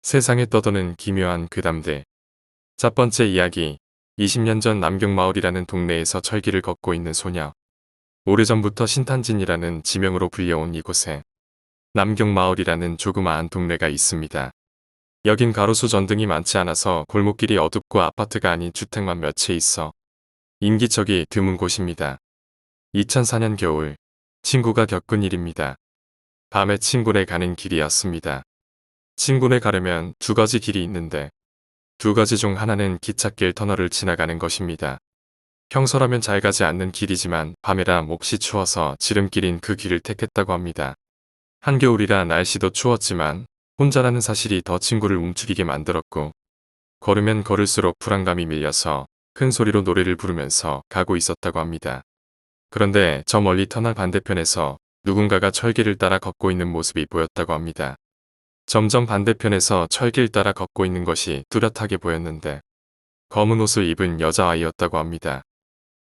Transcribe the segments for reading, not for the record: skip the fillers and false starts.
세상에 떠도는 기묘한 괴담들. 첫 번째 이야기. 20년 전 남경마을이라는 동네에서 철길을 걷고 있는 소녀. 오래전부터 신탄진이라는 지명으로 불려온 이곳에 남경마을이라는 조그마한 동네가 있습니다. 여긴 가로수 전등이 많지 않아서 골목길이 어둡고 아파트가 아닌 주택만 몇 채 있어 인기척이 드문 곳입니다. 2004년 겨울, 친구가 겪은 일입니다. 밤에 친구네 가는 길이었습니다. 친구네 가려면 두 가지 길이 있는데 두 가지 중 하나는 기찻길 터널을 지나가는 것입니다. 평소라면 잘 가지 않는 길이지만 밤이라 몹시 추워서 지름길인 그 길을 택했다고 합니다. 한겨울이라 날씨도 추웠지만 혼자라는 사실이 더 친구를 움츠리게 만들었고 걸으면 걸을수록 불안감이 밀려서 큰 소리로 노래를 부르면서 가고 있었다고 합니다. 그런데 저 멀리 터널 반대편에서 누군가가 철길을 따라 걷고 있는 모습이 보였다고 합니다. 점점 반대편에서 철길 따라 걷고 있는 것이 뚜렷하게 보였는데 검은 옷을 입은 여자아이였다고 합니다.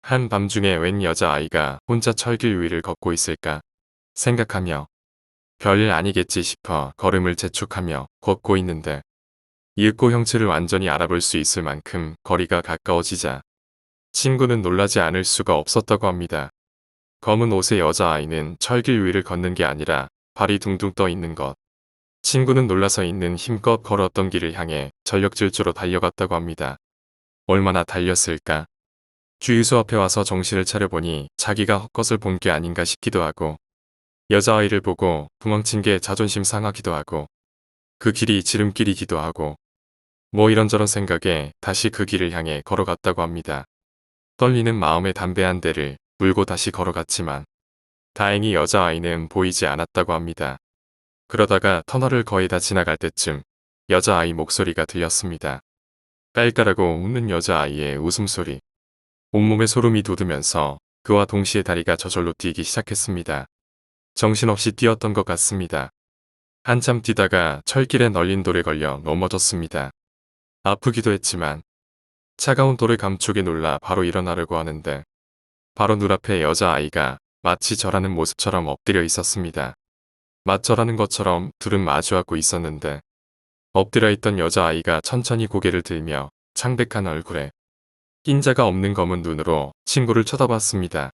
한밤중에 웬 여자아이가 혼자 철길 위를 걷고 있을까 생각하며 별일 아니겠지 싶어 걸음을 재촉하며 걷고 있는데 이윽고 형체를 완전히 알아볼 수 있을 만큼 거리가 가까워지자 친구는 놀라지 않을 수가 없었다고 합니다. 검은 옷의 여자아이는 철길 위를 걷는 게 아니라 발이 둥둥 떠 있는 것. 친구는 놀라서 있는 힘껏 걸었던 길을 향해 전력질주로 달려갔다고 합니다. 얼마나 달렸을까? 주유소 앞에 와서 정신을 차려보니 자기가 헛것을 본 게 아닌가 싶기도 하고 여자아이를 보고 도망친 게 자존심 상하기도 하고 그 길이 지름길이기도 하고 뭐 이런저런 생각에 다시 그 길을 향해 걸어갔다고 합니다. 떨리는 마음에 담배 한 대를 물고 다시 걸어갔지만 다행히 여자아이는 보이지 않았다고 합니다. 그러다가 터널을 거의 다 지나갈 때쯤 여자아이 목소리가 들렸습니다. 깔깔하고 웃는 여자아이의 웃음소리. 온몸에 소름이 돋으면서 그와 동시에 다리가 저절로 뛰기 시작했습니다. 정신없이 뛰었던 것 같습니다. 한참 뛰다가 철길에 널린 돌에 걸려 넘어졌습니다. 아프기도 했지만 차가운 돌의 감촉에 놀라 바로 일어나려고 하는데 바로 눈앞에 여자아이가 마치 저라는 모습처럼 엎드려 있었습니다. 맞저라는 것처럼 둘은 마주하고 있었는데 엎드려 있던 여자아이가 천천히 고개를 들며 창백한 얼굴에 흰자가 없는 검은 눈으로 친구를 쳐다봤습니다.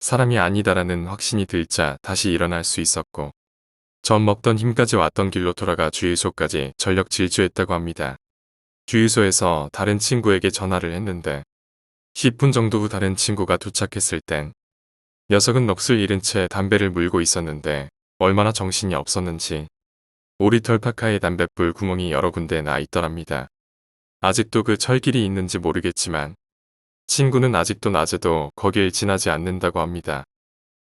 사람이 아니다라는 확신이 들자 다시 일어날 수 있었고 젖 먹던 힘까지 왔던 길로 돌아가 주유소까지 전력 질주했다고 합니다. 주유소에서 다른 친구에게 전화를 했는데 10분 정도 후 다른 친구가 도착했을 땐 녀석은 넋을 잃은 채 담배를 물고 있었는데 얼마나 정신이 없었는지 오리 털파카에 담뱃불 구멍이 여러 군데 나 있더랍니다. 아직도 그 철길이 있는지 모르겠지만 친구는 아직도 낮에도 거길 지나지 않는다고 합니다.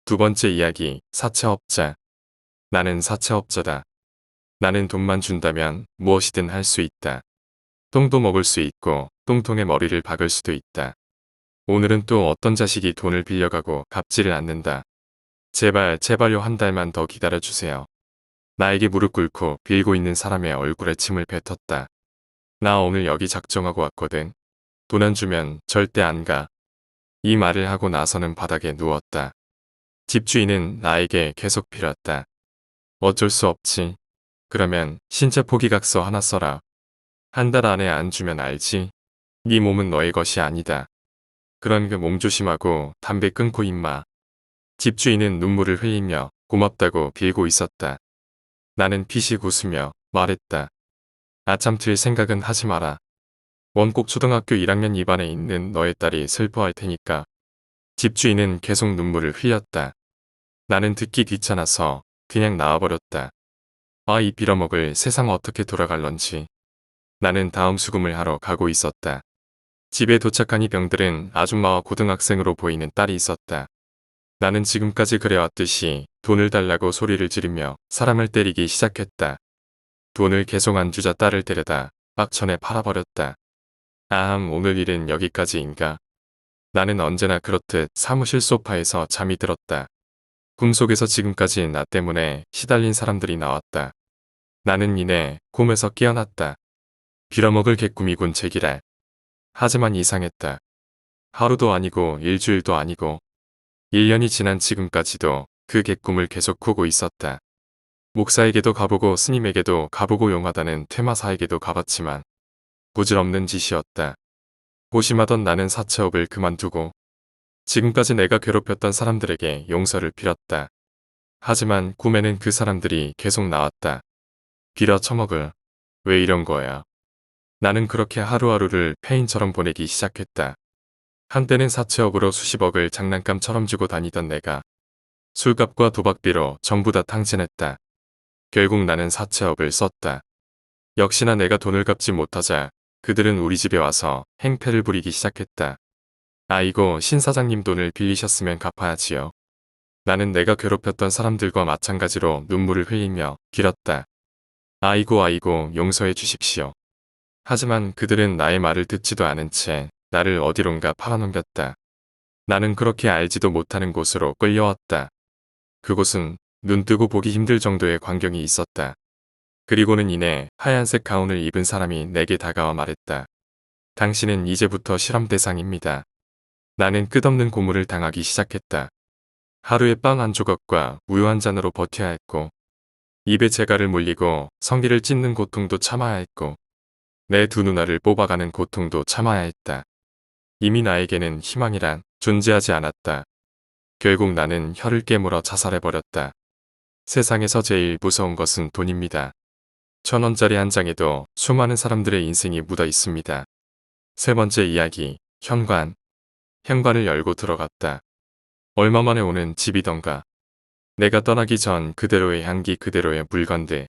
두 번째 이야기, 사채업자. 나는 사채업자다. 나는 돈만 준다면 무엇이든 할 수 있다. 똥도 먹을 수 있고 똥통에 머리를 박을 수도 있다. 오늘은 또 어떤 자식이 돈을 빌려가고 갚지를 않는다. 제발 제발요 한 달만 더 기다려주세요. 나에게 무릎 꿇고 빌고 있는 사람의 얼굴에 침을 뱉었다. 나 오늘 여기 작정하고 왔거든. 돈 안 주면 절대 안 가. 이 말을 하고 나서는 바닥에 누웠다. 집주인은 나에게 계속 빌었다. 어쩔 수 없지. 그러면 신체 포기각서 하나 써라. 한 달 안에 안 주면 알지. 네 몸은 너의 것이 아니다. 그런 그 몸 조심하고 담배 끊고 임마. 집주인은 눈물을 흘리며 고맙다고 빌고 있었다. 나는 피식 웃으며 말했다. 아참 들 생각은 하지 마라. 원곡 초등학교 1학년 2반에 있는 너의 딸이 슬퍼할 테니까. 집주인은 계속 눈물을 흘렸다. 나는 듣기 귀찮아서 그냥 나와버렸다. 아, 이 빌어먹을 세상 어떻게 돌아갈런지. 나는 다음 수금을 하러 가고 있었다. 집에 도착하니 병들은 아줌마와 고등학생으로 보이는 딸이 있었다. 나는 지금까지 그래왔듯이 돈을 달라고 소리를 지르며 사람을 때리기 시작했다. 돈을 계속 안 주자 딸을 데려다 빡천에 팔아버렸다. 아함, 오늘 일은 여기까지인가. 나는 언제나 그렇듯 사무실 소파에서 잠이 들었다. 꿈속에서 지금까지 나 때문에 시달린 사람들이 나왔다. 나는 이내 꿈에서 깨어났다. 빌어먹을 개꿈이군 제기랄. 하지만 이상했다. 하루도 아니고 일주일도 아니고 1년이 지난 지금까지도 그 개꿈을 계속 꾸고 있었다. 목사에게도 가보고 스님에게도 가보고 용하다는 퇴마사에게도 가봤지만 부질없는 짓이었다. 고심하던 나는 사채업을 그만두고 지금까지 내가 괴롭혔던 사람들에게 용서를 빌었다. 하지만 꿈에는 그 사람들이 계속 나왔다. 빌어 처먹을. 왜 이런 거야. 나는 그렇게 하루하루를 페인처럼 보내기 시작했다. 한때는 사채업으로 수십억을 장난감처럼 주고 다니던 내가 술값과 도박비로 전부 다 탕진했다. 결국 나는 사채업을 썼다. 역시나 내가 돈을 갚지 못하자 그들은 우리 집에 와서 행패를 부리기 시작했다. 아이고 신사장님 돈을 빌리셨으면 갚아야지요. 나는 내가 괴롭혔던 사람들과 마찬가지로 눈물을 흘리며 빌었다. 아이고 용서해 주십시오. 하지만 그들은 나의 말을 듣지도 않은 채 나를 어디론가 팔아넘겼다. 나는 그렇게 알지도 못하는 곳으로 끌려왔다. 그곳은 눈 뜨고 보기 힘들 정도의 광경이 있었다. 그리고는 이내 하얀색 가운을 입은 사람이 내게 다가와 말했다. 당신은 이제부터 실험 대상입니다. 나는 끝없는 고문을 당하기 시작했다. 하루에 빵 한 조각과 우유 한 잔으로 버텨야 했고 입에 재갈을 물리고 성기를 찢는 고통도 참아야 했고 내 두 누나를 뽑아가는 고통도 참아야 했다. 이미 나에게는 희망이란 존재하지 않았다. 결국 나는 혀를 깨물어 자살해버렸다. 세상에서 제일 무서운 것은 돈입니다. 1,000원짜리 한 장에도 수많은 사람들의 인생이 묻어 있습니다. 세 번째 이야기, 현관. 현관을 열고 들어갔다. 얼마 만에 오는 집이던가. 내가 떠나기 전 그대로의 향기 그대로의 물건들.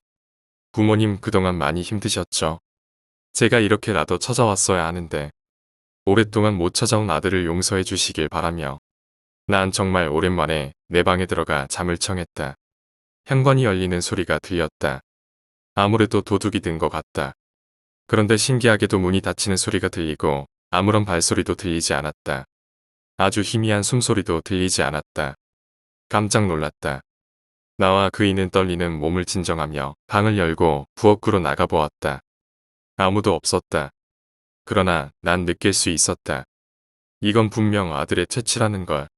부모님 그동안 많이 힘드셨죠? 제가 이렇게라도 찾아왔어야 하는데 오랫동안 못 찾아온 아들을 용서해 주시길 바라며 난 정말 오랜만에 내 방에 들어가 잠을 청했다. 현관이 열리는 소리가 들렸다. 아무래도 도둑이 든 것 같다. 그런데 신기하게도 문이 닫히는 소리가 들리고 아무런 발소리도 들리지 않았다. 아주 희미한 숨소리도 들리지 않았다. 깜짝 놀랐다. 나와 그이는 떨리는 몸을 진정하며 방을 열고 부엌으로 나가보았다. 아무도 없었다. 그러나 난 느낄 수 있었다. 이건 분명 아들의 퇴치라는 걸.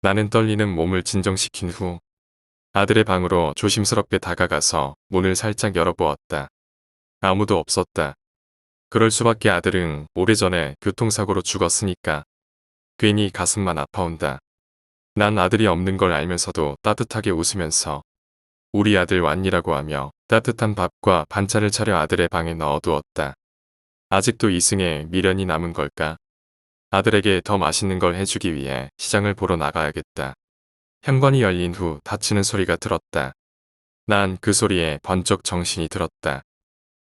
나는 떨리는 몸을 진정시킨 후 아들의 방으로 조심스럽게 다가가서 문을 살짝 열어보았다. 아무도 없었다. 그럴 수밖에 아들은 오래전에 교통사고로 죽었으니까. 괜히 가슴만 아파온다. 난 아들이 없는 걸 알면서도 따뜻하게 웃으면서 우리 아들 왔니라고 하며 따뜻한 밥과 반찬을 차려 아들의 방에 넣어두었다. 아직도 이승에 미련이 남은 걸까? 아들에게 더 맛있는 걸 해주기 위해 시장을 보러 나가야겠다. 현관이 열린 후 닫히는 소리가 들었다. 난 그 소리에 번쩍 정신이 들었다.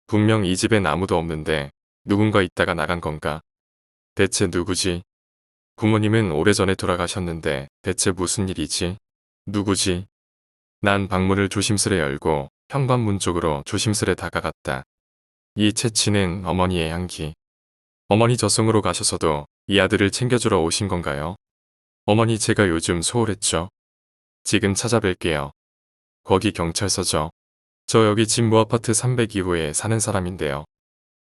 분명 이 집엔 아무도 없는데 누군가 있다가 나간 건가? 대체 누구지? 부모님은 오래전에 돌아가셨는데 대체 무슨 일이지? 누구지? 난 방문을 조심스레 열고 현관문 쪽으로 조심스레 다가갔다. 이 채취는 어머니의 향기. 어머니 저승으로 가셔서도 이 아들을 챙겨주러 오신 건가요? 어머니 제가 요즘 소홀했죠? 지금 찾아뵐게요. 거기 경찰서죠? 저 여기 진모 아파트 302호에 사는 사람인데요.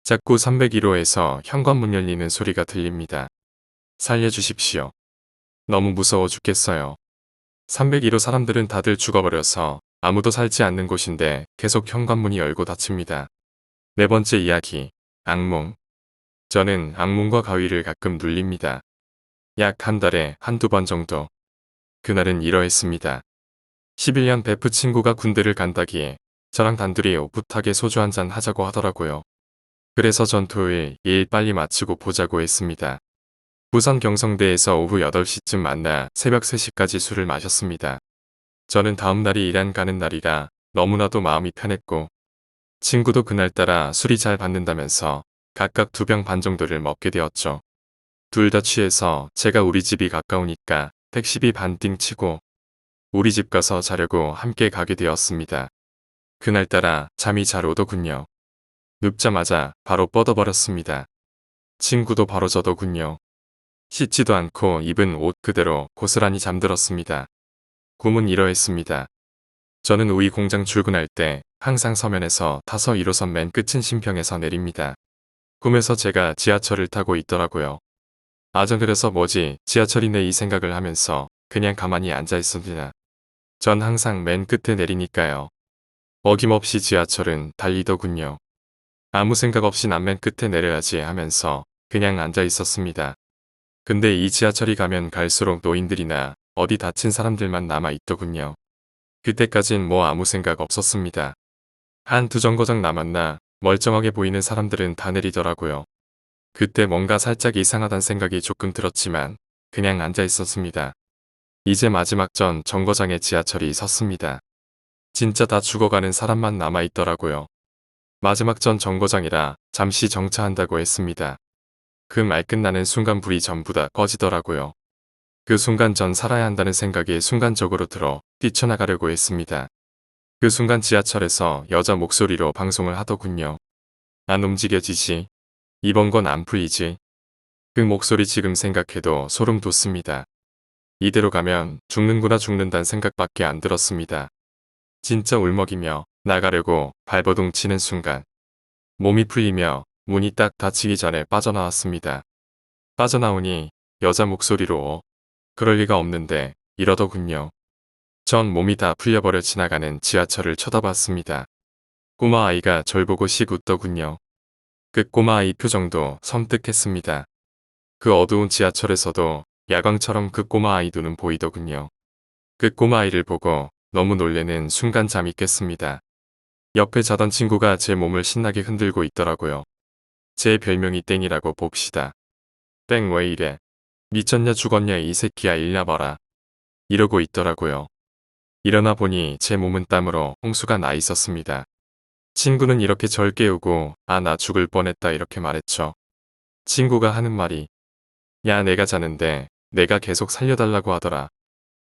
자꾸 301호에서 현관문 열리는 소리가 들립니다. 살려주십시오. 너무 무서워 죽겠어요. 301호 사람들은 다들 죽어버려서 아무도 살지 않는 곳인데 계속 현관문이 열고 닫힙니다. 네 번째 이야기, 악몽. 저는 악몽과 가위를 가끔 눌립니다. 약 한 달에 한두 번 정도. 그날은 이러했습니다. 11년 베프 친구가 군대를 간다기에 저랑 단둘이 오붓하게 소주 한잔 하자고 하더라고요. 그래서 전 토요일 일 빨리 마치고 보자고 했습니다. 부산 경성대에서 오후 8시쯤 만나 새벽 3시까지 술을 마셨습니다. 저는 다음 날이 일한 가는 날이라 너무나도 마음이 편했고 친구도 그날따라 술이 잘 받는다면서 각각 2병 반 정도를 먹게 되었죠. 둘 다 취해서 제가 우리 집이 가까우니까 택시비 반띵 치고 우리 집 가서 자려고 함께 가게 되었습니다. 그날따라 잠이 잘 오더군요. 눕자마자 바로 뻗어버렸습니다. 친구도 바로 저더군요. 씻지도 않고 입은 옷 그대로 고스란히 잠들었습니다. 꿈은 이러했습니다. 저는 우이 공장 출근할 때 항상 서면에서 타서 1호선 맨 끝은 신평에서 내립니다. 꿈에서 제가 지하철을 타고 있더라고요. 아전 그래서 뭐지 지하철이네 이 생각을 하면서 그냥 가만히 앉아 있습니다. 전 항상 맨 끝에 내리니까요. 어김없이 지하철은 달리더군요. 아무 생각 없이 남면 끝에 내려야지 하면서 그냥 앉아 있었습니다. 근데 이 지하철이 가면 갈수록 노인들이나 어디 다친 사람들만 남아 있더군요. 그때까진 뭐 아무 생각 없었습니다. 한두 정거장 남았나 멀쩡하게 보이는 사람들은 다 내리더라고요. 그때 뭔가 살짝 이상하단 생각이 조금 들었지만 그냥 앉아 있었습니다. 이제 마지막 전 정거장에 지하철이 섰습니다. 진짜 다 죽어가는 사람만 남아있더라고요. 마지막 전 정거장이라 잠시 정차한다고 했습니다. 그 말 끝나는 순간 불이 전부 다 꺼지더라고요. 그 순간 전 살아야 한다는 생각이 순간적으로 들어 뛰쳐나가려고 했습니다. 그 순간 지하철에서 여자 목소리로 방송을 하더군요. 안 움직여지지. 이번 건 안 풀리지. 그 목소리 지금 생각해도 소름 돋습니다. 이대로 가면 죽는구나 죽는단 생각밖에 안 들었습니다. 진짜 울먹이며 나가려고 발버둥 치는 순간 몸이 풀리며 문이 딱 닫히기 전에 빠져나왔습니다. 빠져나오니 여자 목소리로 그럴 리가 없는데 이러더군요. 전 몸이 다 풀려버려 지나가는 지하철을 쳐다봤습니다. 꼬마 아이가 절 보고 씩 웃더군요. 그 꼬마 아이 표정도 섬뜩했습니다. 그 어두운 지하철에서도 야광처럼 그 꼬마 아이 눈은 보이더군요. 그 꼬마 아이를 보고 너무 놀래는 순간 잠이 깼습니다. 옆에 자던 친구가 제 몸을 신나게 흔들고 있더라고요. 제 별명이 땡이라고 봅시다. 땡 왜 이래? 미쳤냐 죽었냐 이 새끼야 일나 봐라. 이러고 있더라고요. 일어나 보니 제 몸은 땀으로 홍수가 나 있었습니다. 친구는 이렇게 절 깨우고 아 나 죽을 뻔했다 이렇게 말했죠. 친구가 하는 말이 야 내가 자는데 내가 계속 살려달라고 하더라.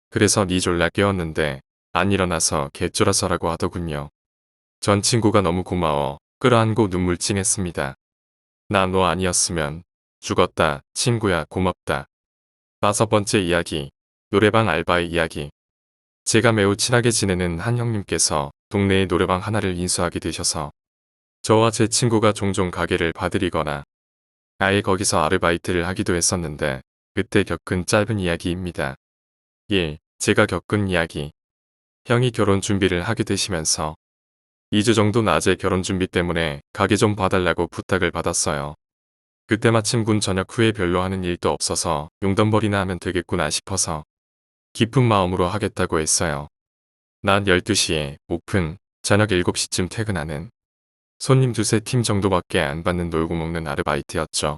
그래서 니 졸라 깨웠는데 안 일어나서 개쫄아서라고 하더군요. 전 친구가 너무 고마워 끌어안고 눈물 찡했습니다. 나 너 아니었으면 죽었다 친구야 고맙다. 5번째 이야기 노래방 알바의 이야기. 제가 매우 친하게 지내는 한 형님께서 동네에 노래방 하나를 인수하게 되셔서 저와 제 친구가 종종 가게를 봐드리거나 아예 거기서 아르바이트를 하기도 했었는데 그때 겪은 짧은 이야기입니다. 1. 제가 겪은 이야기. 형이 결혼 준비를 하게 되시면서 2주 정도 낮에 결혼 준비 때문에 가게 좀 봐달라고 부탁을 받았어요. 그때 마침 군 전역 후에 별로 하는 일도 없어서 용돈벌이나 하면 되겠구나 싶어서 기쁜 마음으로 하겠다고 했어요. 낮 12시에 오픈, 저녁 7시쯤 퇴근하는 손님 두세 팀 정도밖에 안 받는 놀고 먹는 아르바이트였죠.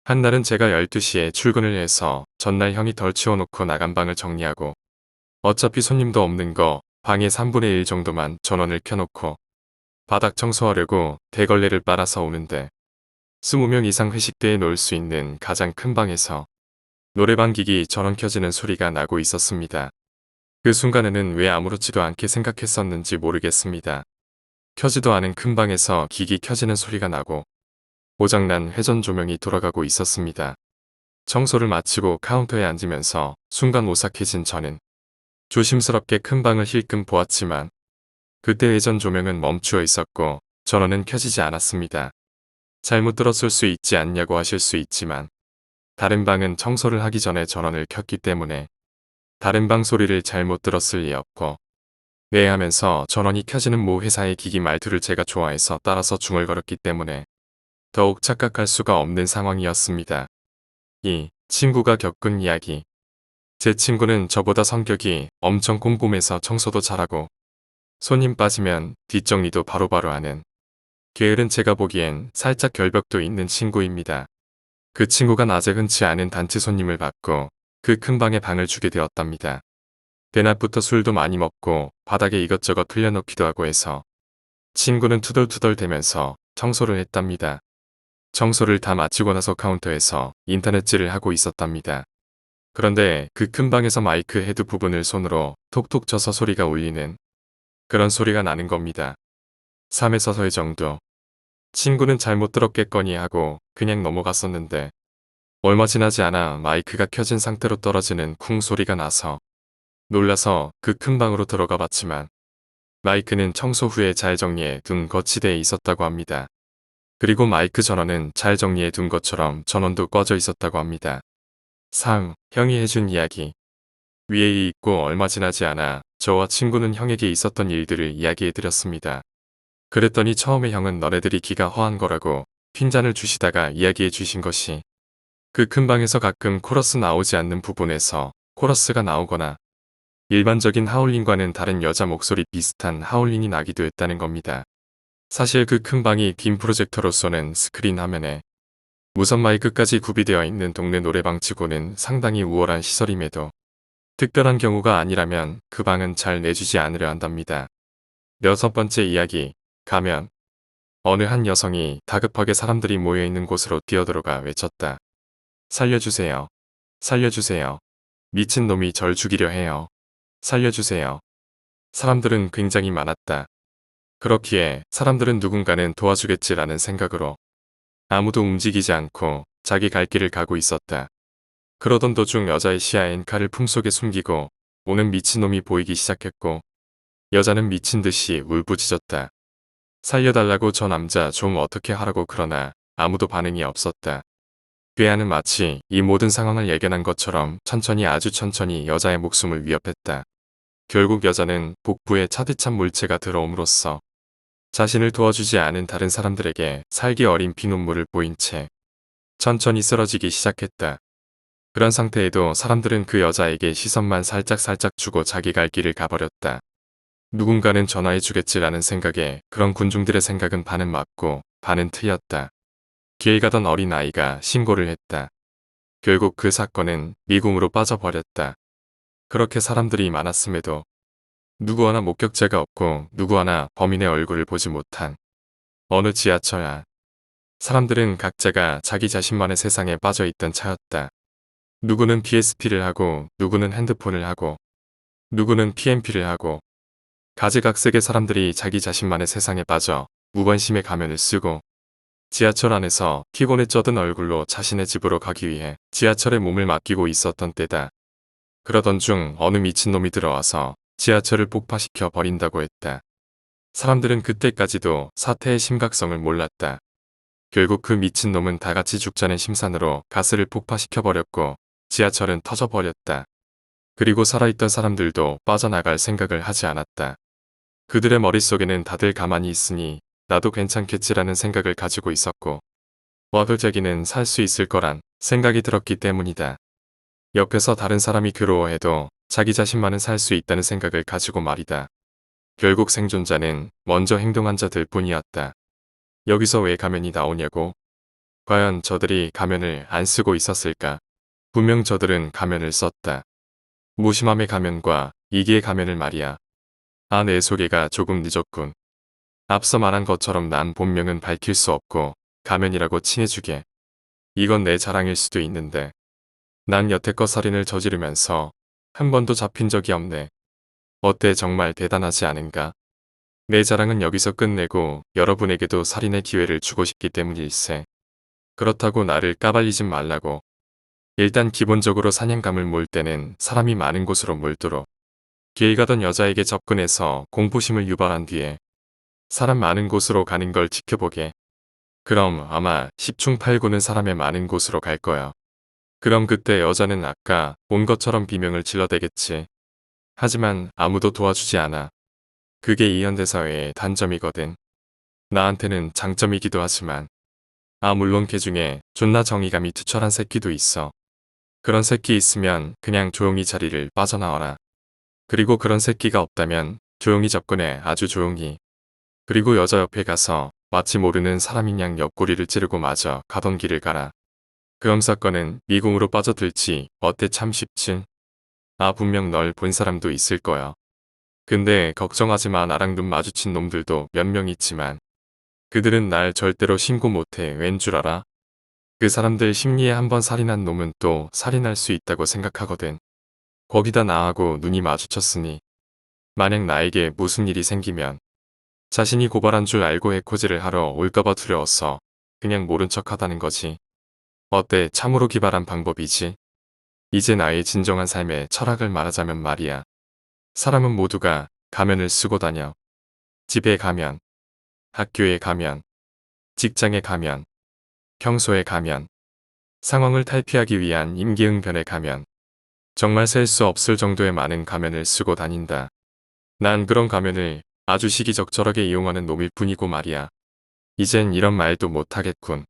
한날은 제가 12시에 출근을 해서 전날 형이 덜 치워놓고 나간 방을 정리하고 어차피 손님도 없는 거 방의 3분의 1 정도만 전원을 켜놓고 바닥 청소하려고 대걸레를 빨아서 오는데 20명 이상 회식대에 놓을 수 있는 가장 큰 방에서 노래방 기기 전원 켜지는 소리가 나고 있었습니다. 그 순간에는 왜 아무렇지도 않게 생각했었는지 모르겠습니다. 켜지도 않은 큰 방에서 기기 켜지는 소리가 나고 고장난 회전 조명이 돌아가고 있었습니다. 청소를 마치고 카운터에 앉으면서 순간 오싹해진 저는 조심스럽게 큰 방을 힐끔 보았지만 그때 회전 조명은 멈추어 있었고 전원은 켜지지 않았습니다. 잘못 들었을 수 있지 않냐고 하실 수 있지만 다른 방은 청소를 하기 전에 전원을 켰기 때문에 다른 방 소리를 잘못 들었을 리 없고 네 하면서 전원이 켜지는 모 회사의 기기 말투를 제가 좋아해서 따라서 중얼거렸기 때문에 더욱 착각할 수가 없는 상황이었습니다. 2. 친구가 겪은 이야기. 제 친구는 저보다 성격이 엄청 꼼꼼해서 청소도 잘하고 손님 빠지면 뒷정리도 바로바로 하는 게으른 제가 보기엔 살짝 결벽도 있는 친구입니다. 그 친구가 낮에 흔치 않은 단체 손님을 받고 그 큰 방에 방을 주게 되었답니다. 대낮부터 술도 많이 먹고 바닥에 이것저것 흘려놓기도 하고 해서 친구는 투덜투덜 대면서 청소를 했답니다. 청소를 다 마치고 나서 카운터에서 인터넷질을 하고 있었답니다. 그런데 그 큰 방에서 마이크 헤드 부분을 손으로 톡톡 쳐서 소리가 울리는 그런 소리가 나는 겁니다. 3에서 4회 정도. 친구는 잘못 들었겠거니 하고 그냥 넘어갔었는데 얼마 지나지 않아 마이크가 켜진 상태로 떨어지는 쿵 소리가 나서 놀라서 그 큰 방으로 들어가 봤지만 마이크는 청소 후에 잘 정리해 둔 거치대에 있었다고 합니다. 그리고 마이크 전원은 잘 정리해 둔 것처럼 전원도 꺼져 있었다고 합니다. 3. 형이 해준 이야기. 위에 있고 얼마 지나지 않아 저와 친구는 형에게 있었던 일들을 이야기해드렸습니다. 그랬더니 처음에 형은 너네들이 기가 허한 거라고 핀잔을 주시다가 이야기해 주신 것이 그 큰 방에서 가끔 코러스 나오지 않는 부분에서 코러스가 나오거나 일반적인 하울링과는 다른 여자 목소리 비슷한 하울링이 나기도 했다는 겁니다. 사실 그 큰 방이 빔 프로젝터로 쏘는 스크린 화면에 무선 마이크까지 구비되어 있는 동네 노래방치고는 상당히 우월한 시설임에도 특별한 경우가 아니라면 그 방은 잘 내주지 않으려 한답니다. 6번째 이야기, 가면. 어느 한 여성이 다급하게 사람들이 모여있는 곳으로 뛰어들어가 외쳤다. 살려주세요. 살려주세요. 미친놈이 절 죽이려 해요. 살려주세요. 사람들은 굉장히 많았다. 그렇기에 사람들은 누군가는 도와주겠지라는 생각으로 아무도 움직이지 않고 자기 갈 길을 가고 있었다. 그러던 도중 여자의 시야엔 칼을 품속에 숨기고 오는 미친놈이 보이기 시작했고 여자는 미친 듯이 울부짖었다. 살려달라고 저 남자 좀 어떻게 하라고 그러나 아무도 반응이 없었다. 괴한은 마치 이 모든 상황을 예견한 것처럼 천천히 아주 천천히 여자의 목숨을 위협했다. 결국 여자는 복부에 차디찬 물체가 들어옴으로써 자신을 도와주지 않은 다른 사람들에게 살기 어린 피눈물을 보인 채 천천히 쓰러지기 시작했다. 그런 상태에도 사람들은 그 여자에게 시선만 살짝살짝 주고 자기 갈 길을 가버렸다. 누군가는 전화해주겠지라는 생각에 그런 군중들의 생각은 반은 맞고 반은 틀렸다. 길 가던 어린 아이가 신고를 했다. 결국 그 사건은 미궁으로 빠져버렸다. 그렇게 사람들이 많았음에도 누구 하나 목격자가 없고 누구 하나 범인의 얼굴을 보지 못한 어느 지하철 안. 사람들은 각자가 자기 자신만의 세상에 빠져있던 차였다. 누구는 PSP를 하고 누구는 핸드폰을 하고 누구는 PMP를 하고 가지각색의 사람들이 자기 자신만의 세상에 빠져 무관심의 가면을 쓰고 지하철 안에서 피곤에 쩌든 얼굴로 자신의 집으로 가기 위해 지하철에 몸을 맡기고 있었던 때다. 그러던 중 어느 미친놈이 들어와서 지하철을 폭파시켜 버린다고 했다. 사람들은 그때까지도 사태의 심각성을 몰랐다. 결국 그 미친놈은 다같이 죽자는 심산으로 가스를 폭파시켜버렸고 지하철은 터져버렸다. 그리고 살아있던 사람들도 빠져나갈 생각을 하지 않았다. 그들의 머릿속에는 다들 가만히 있으니 나도 괜찮겠지라는 생각을 가지고 있었고 와글자기는 살 수 있을 거란 생각이 들었기 때문이다. 옆에서 다른 사람이 괴로워해도 자기 자신만은 살 수 있다는 생각을 가지고 말이다. 결국 생존자는 먼저 행동한 자들 뿐이었다. 여기서 왜 가면이 나오냐고? 과연 저들이 가면을 안 쓰고 있었을까? 분명 저들은 가면을 썼다. 무심함의 가면과 이기의 가면을 말이야. 아, 내 소개가 조금 늦었군. 앞서 말한 것처럼 난 본명은 밝힐 수 없고 가면이라고 칭해주게. 이건 내 자랑일 수도 있는데 난 여태껏 살인을 저지르면서 한 번도 잡힌 적이 없네. 어때, 정말 대단하지 않은가? 내 자랑은 여기서 끝내고 여러분에게도 살인의 기회를 주고 싶기 때문일세. 그렇다고 나를 까발리진 말라고. 일단 기본적으로 사냥감을 몰 때는 사람이 많은 곳으로 몰도록 길 가던 여자에게 접근해서 공포심을 유발한 뒤에 사람 많은 곳으로 가는 걸 지켜보게. 그럼 아마 10중 8구는 사람의 많은 곳으로 갈 거야. 그럼 그때 여자는 아까 본 것처럼 비명을 질러대겠지. 하지만 아무도 도와주지 않아. 그게 이 현대사회의 단점이거든. 나한테는 장점이기도 하지만 물론 걔 중에 존나 정의감이 투철한 새끼도 있어. 그런 새끼 있으면 그냥 조용히 자리를 빠져나와라. 그리고 그런 새끼가 없다면 조용히 접근해, 아주 조용히. 그리고 여자 옆에 가서 마치 모르는 사람인 양 옆구리를 찌르고 마저 가던 길을 가라. 그럼 사건은 미궁으로 빠져들지. 어때, 참 쉽지? 분명 널 본 사람도 있을 거야. 근데 걱정하지 마. 나랑 눈 마주친 놈들도 몇 명 있지만 그들은 날 절대로 신고 못해. 왠 줄 알아? 그 사람들 심리에 한번 살인한 놈은 또 살인할 수 있다고 생각하거든. 거기다 나하고 눈이 마주쳤으니 만약 나에게 무슨 일이 생기면 자신이 고발한 줄 알고 해코지를 하러 올까봐 두려웠어. 그냥 모른 척하다는 거지. 어때, 참으로 기발한 방법이지? 이제 나의 진정한 삶의 철학을 말하자면 말이야. 사람은 모두가 가면을 쓰고 다녀. 집에 가면, 학교에 가면, 직장에 가면, 평소에 가면, 상황을 탈피하기 위한 임기응변에 가면, 정말 셀 수 없을 정도의 많은 가면을 쓰고 다닌다. 난 그런 가면을 아주 시기적절하게 이용하는 놈일 뿐이고 말이야. 이젠 이런 말도 못하겠군.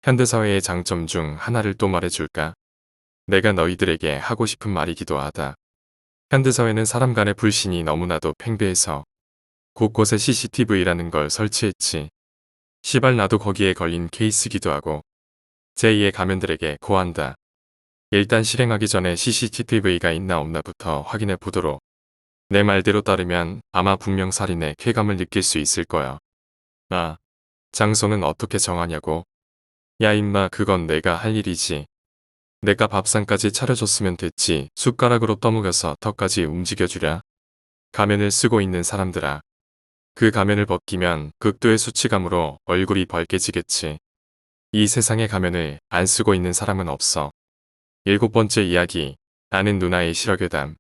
현대사회의 장점 중 하나를 또 말해줄까? 내가 너희들에게 하고 싶은 말이기도 하다. 현대사회는 사람 간의 불신이 너무나도 팽배해서 곳곳에 CCTV라는 걸 설치했지. 시발 나도 거기에 걸린 케이스기도 하고 제2의 가면들에게 고한다. 일단 실행하기 전에 CCTV가 있나 없나부터 확인해 보도록. 내 말대로 따르면 아마 분명 살인의 쾌감을 느낄 수 있을 거야. 아, 장소는 어떻게 정하냐고? 야 임마 그건 내가 할 일이지. 내가 밥상까지 차려줬으면 됐지. 숟가락으로 떠먹여서 턱까지 움직여주랴. 가면을 쓰고 있는 사람들아. 그 가면을 벗기면 극도의 수치감으로 얼굴이 벌개지겠지. 이 세상에 가면을 안 쓰고 있는 사람은 없어. 7번째 이야기. 아는 누나의 실화괴담.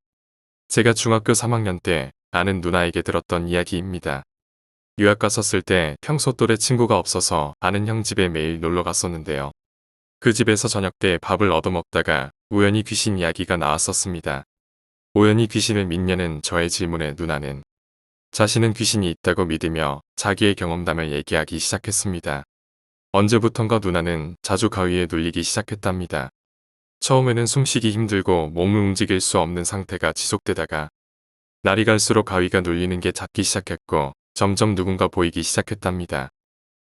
제가 중학교 3학년 때 아는 누나에게 들었던 이야기입니다. 유학 갔었을 때 평소 또래 친구가 없어서 아는 형 집에 매일 놀러 갔었는데요. 그 집에서 저녁 때 밥을 얻어먹다가 우연히 귀신 이야기가 나왔었습니다. 우연히 귀신을 믿냐는 저의 질문에 누나는 자신은 귀신이 있다고 믿으며 자기의 경험담을 얘기하기 시작했습니다. 언제부턴가 누나는 자주 가위에 눌리기 시작했답니다. 처음에는 숨쉬기 힘들고 몸을 움직일 수 없는 상태가 지속되다가 날이 갈수록 가위가 눌리는 게 잦기 시작했고 점점 누군가 보이기 시작했답니다.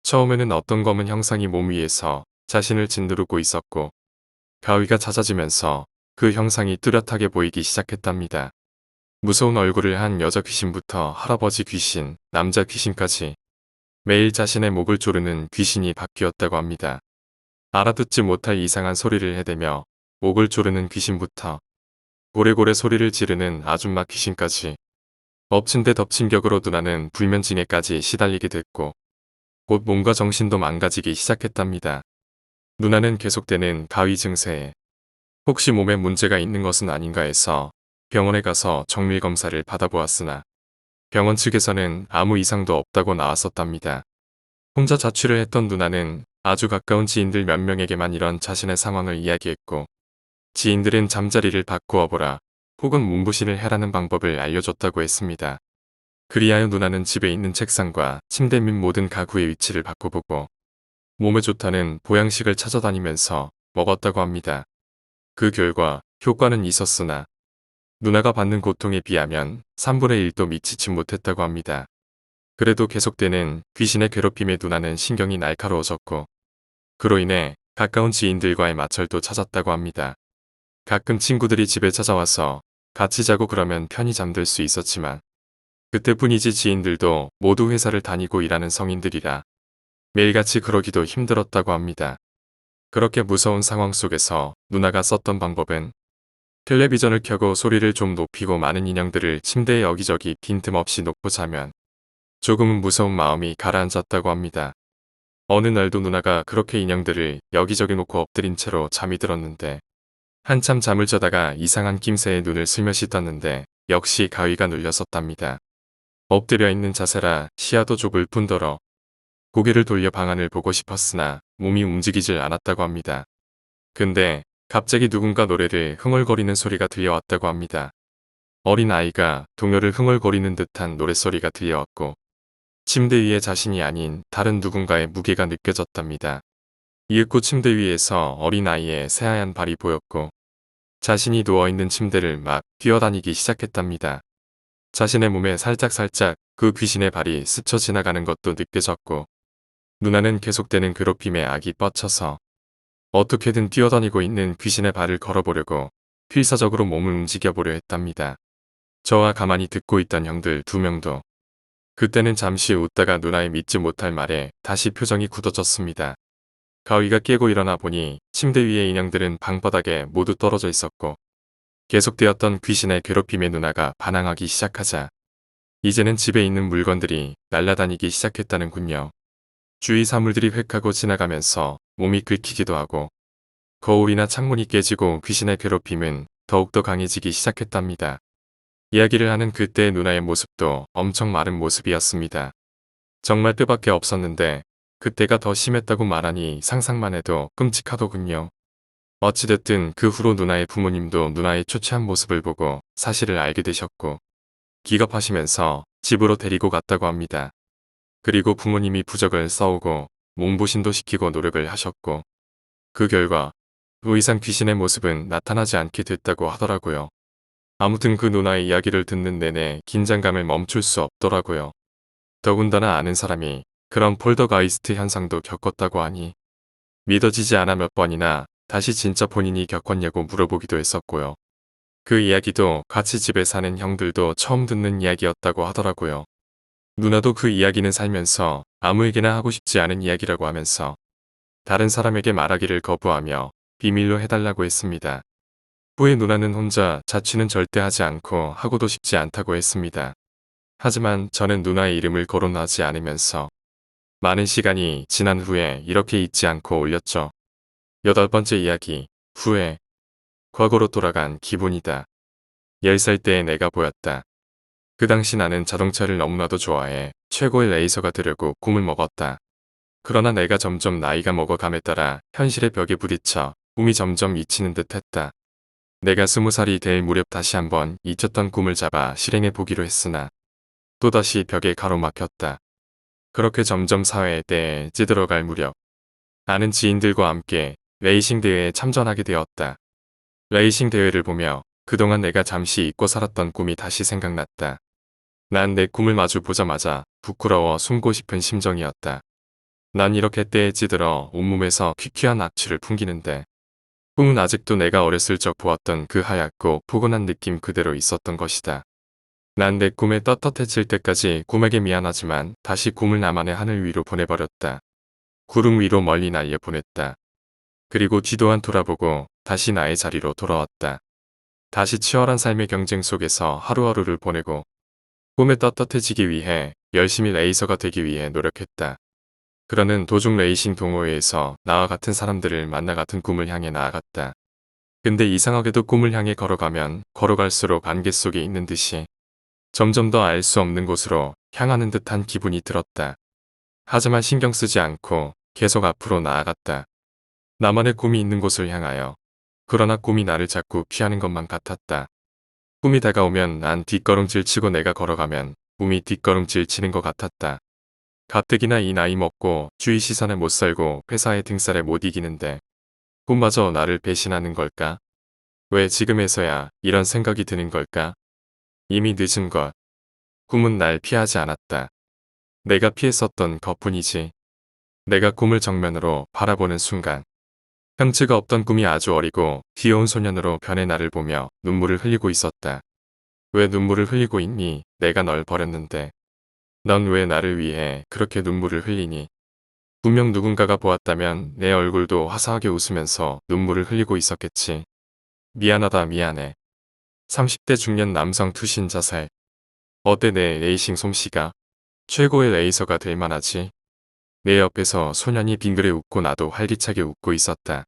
처음에는 어떤 검은 형상이 몸 위에서 자신을 짓누르고 있었고 가위가 잦아지면서 그 형상이 뚜렷하게 보이기 시작했답니다. 무서운 얼굴을 한 여자 귀신부터 할아버지 귀신, 남자 귀신까지 매일 자신의 목을 조르는 귀신이 바뀌었다고 합니다. 알아듣지 못할 이상한 소리를 해대며 목을 조르는 귀신부터 고래고래 소리를 지르는 아줌마 귀신까지 엎친 데 덮친 격으로 누나는 불면증에까지 시달리게 됐고 곧 몸과 정신도 망가지기 시작했답니다. 누나는 계속되는 가위 증세에 혹시 몸에 문제가 있는 것은 아닌가 해서 병원에 가서 정밀 검사를 받아보았으나 병원 측에서는 아무 이상도 없다고 나왔었답니다. 혼자 자취를 했던 누나는 아주 가까운 지인들 몇 명에게만 이런 자신의 상황을 이야기했고 지인들은 잠자리를 바꾸어 보라 혹은 문부신을 해라는 방법을 알려줬다고 했습니다. 그리하여 누나는 집에 있는 책상과 침대 및 모든 가구의 위치를 바꿔보고 몸에 좋다는 보양식을 찾아다니면서 먹었다고 합니다. 그 결과 효과는 있었으나 누나가 받는 고통에 비하면 3분의 1도 미치지 못했다고 합니다. 그래도 계속되는 귀신의 괴롭힘에 누나는 신경이 날카로워졌고 그로 인해 가까운 지인들과의 마찰도 찾았다고 합니다. 가끔 친구들이 집에 찾아와서 같이 자고 그러면 편히 잠들 수 있었지만 그때뿐이지 지인들도 모두 회사를 다니고 일하는 성인들이라 매일같이 그러기도 힘들었다고 합니다. 그렇게 무서운 상황 속에서 누나가 썼던 방법은 텔레비전을 켜고 소리를 좀 높이고 많은 인형들을 침대에 여기저기 빈틈없이 놓고 자면 조금은 무서운 마음이 가라앉았다고 합니다. 어느 날도 누나가 그렇게 인형들을 여기저기 놓고 엎드린 채로 잠이 들었는데 한참 잠을 자다가 이상한 낌새에 눈을 슬며시 떴는데 역시 가위가 눌렸었답니다. 엎드려 있는 자세라 시야도 좁을 뿐더러 고개를 돌려 방안을 보고 싶었으나 몸이 움직이질 않았다고 합니다. 근데 갑자기 누군가 노래를 흥얼거리는 소리가 들려왔다고 합니다. 어린 아이가 동요를 흥얼거리는 듯한 노랫소리가 들려왔고 침대 위에 자신이 아닌 다른 누군가의 무게가 느껴졌답니다. 이윽고 침대 위에서 어린 아이의 새하얀 발이 보였고 자신이 누워있는 침대를 막 뛰어다니기 시작했답니다. 자신의 몸에 살짝살짝 그 귀신의 발이 스쳐 지나가는 것도 느껴졌고 누나는 계속되는 괴롭힘에 악이 뻗쳐서 어떻게든 뛰어다니고 있는 귀신의 발을 걸어보려고 필사적으로 몸을 움직여보려 했답니다. 저와 가만히 듣고 있던 형들 2명도 그때는 잠시 웃다가 누나의 믿지 못할 말에 다시 표정이 굳어졌습니다. 가위가 깨고 일어나 보니 침대 위의 인형들은 방바닥에 모두 떨어져 있었고 계속되었던 귀신의 괴롭힘에 누나가 반항하기 시작하자 이제는 집에 있는 물건들이 날아다니기 시작했다는군요. 주위 사물들이 획하고 지나가면서 몸이 긁히기도 하고 거울이나 창문이 깨지고 귀신의 괴롭힘은 더욱더 강해지기 시작했답니다. 이야기를 하는 그때의 누나의 모습도 엄청 마른 모습이었습니다. 정말 뜻밖에 없었는데 그때가 더 심했다고 말하니 상상만 해도 끔찍하더군요. 어찌됐든 그 후로 누나의 부모님도 누나의 초췌한 모습을 보고 사실을 알게 되셨고 기겁하시면서 집으로 데리고 갔다고 합니다. 그리고 부모님이 부적을 써오고 몸보신도 시키고 노력을 하셨고 그 결과 더 이상 귀신의 모습은 나타나지 않게 됐다고 하더라고요. 아무튼 그 누나의 이야기를 듣는 내내 긴장감을 멈출 수 없더라고요. 더군다나 아는 사람이 그런 폴더가이스트 현상도 겪었다고 하니 믿어지지 않아 몇 번이나 다시 진짜 본인이 겪었냐고 물어보기도 했었고요. 그 이야기도 같이 집에 사는 형들도 처음 듣는 이야기였다고 하더라고요. 누나도 그 이야기는 살면서 아무에게나 하고 싶지 않은 이야기라고 하면서 다른 사람에게 말하기를 거부하며 비밀로 해달라고 했습니다. 후에 누나는 혼자 자취는 절대 하지 않고 하고도 싶지 않다고 했습니다. 하지만 저는 누나의 이름을 거론하지 않으면서 많은 시간이 지난 후에 이렇게 잊지 않고 올렸죠. 8번째 이야기, 후회. 과거로 돌아간 기분이다. 10살 때의 내가 보였다. 그 당시 나는 자동차를 너무나도 좋아해 최고의 레이서가 되려고 꿈을 먹었다. 그러나 내가 점점 나이가 먹어감에 따라 현실의 벽에 부딪혀 꿈이 점점 잊히는 듯 했다. 내가 20살이 될 무렵 다시 한번 잊혔던 꿈을 잡아 실행해 보기로 했으나 또다시 벽에 가로막혔다. 그렇게 점점 사회에 때에 찌들어갈 무렵 아는 지인들과 함께 레이싱 대회에 참전하게 되었다. 레이싱 대회를 보며 그동안 내가 잠시 잊고 살았던 꿈이 다시 생각났다. 난 내 꿈을 마주 보자마자 부끄러워 숨고 싶은 심정이었다. 난 이렇게 때에 찌들어 온몸에서 퀴퀴한 악취를 풍기는데 꿈은 아직도 내가 어렸을 적 보았던 그 하얗고 포근한 느낌 그대로 있었던 것이다. 난 내 꿈에 떳떳해질 때까지 꿈에게 미안하지만 다시 꿈을 나만의 하늘 위로 보내버렸다. 구름 위로 멀리 날려보냈다. 그리고 뒤도 안 돌아보고 다시 나의 자리로 돌아왔다. 다시 치열한 삶의 경쟁 속에서 하루하루를 보내고 꿈에 떳떳해지기 위해 열심히 레이서가 되기 위해 노력했다. 그러는 도중 레이싱 동호회에서 나와 같은 사람들을 만나 같은 꿈을 향해 나아갔다. 근데 이상하게도 꿈을 향해 걸어가면 걸어갈수록 안개 속에 있는 듯이 점점 더 알 수 없는 곳으로 향하는 듯한 기분이 들었다. 하지만 신경 쓰지 않고 계속 앞으로 나아갔다. 나만의 꿈이 있는 곳을 향하여. 그러나 꿈이 나를 자꾸 피하는 것만 같았다. 꿈이 다가오면 난 뒷걸음질 치고 내가 걸어가면 꿈이 뒷걸음질 치는 것 같았다. 가뜩이나 이 나이 먹고 주위 시선에 못 살고 회사의 등살에 못 이기는데 꿈마저 나를 배신하는 걸까? 왜 지금에서야 이런 생각이 드는 걸까? 이미 늦은 것. 꿈은 날 피하지 않았다. 내가 피했었던 것뿐이지. 내가 꿈을 정면으로 바라보는 순간 형체가 없던 꿈이 아주 어리고 귀여운 소년으로 변해 나를 보며 눈물을 흘리고 있었다. 왜 눈물을 흘리고 있니? 내가 널 버렸는데. 넌 왜 나를 위해 그렇게 눈물을 흘리니? 분명 누군가가 보았다면 내 얼굴도 화사하게 웃으면서 눈물을 흘리고 있었겠지. 미안하다 미안해. 30대 중년 남성 투신 자살. 어때 내 레이싱 솜씨가? 최고의 레이서가 될 만하지? 내 옆에서 소년이 빙그레 웃고 나도 활기차게 웃고 있었다.